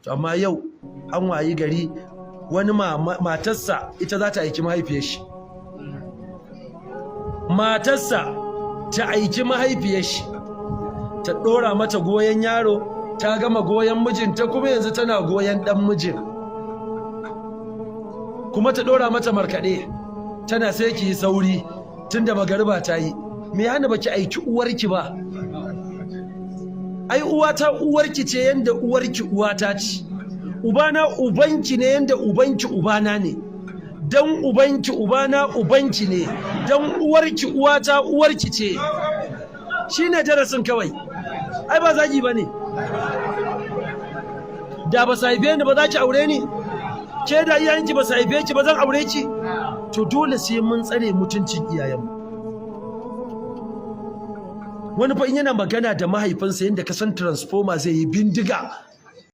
to amma yau an wayi gari wani matarsa ita za ta aiki mahaifiyar shi, matarsa ta aiki mahaifiyar shi ta ɗora mata goyon yaro, ta gama goyon mijinta kuma yanzu tana goyon ɗan mijin, kuma ta ɗora mata markaɗe tana sai ki yi sauri tun da magariba ta yi. Me hana baki aiki uwarki ba? Ai uwata uwarki ce yanda uwarki uwata ce, ubana ubanki ne yanda ubanki ubana ne, dan ubanki ubana ubanki ne, dan uwarki uwata uwarki ce. Shine darasin kawai, ai ba zagi bane. Da ba haife ni ba za ki aure ni? Ke da iyayenki ba haife ki ba zan aure ki? To dole sai mun tsare mutuncin iyayenmu. Wani fa in yana magana da mahaifinsa yadda ka san transformer zai yi bindiga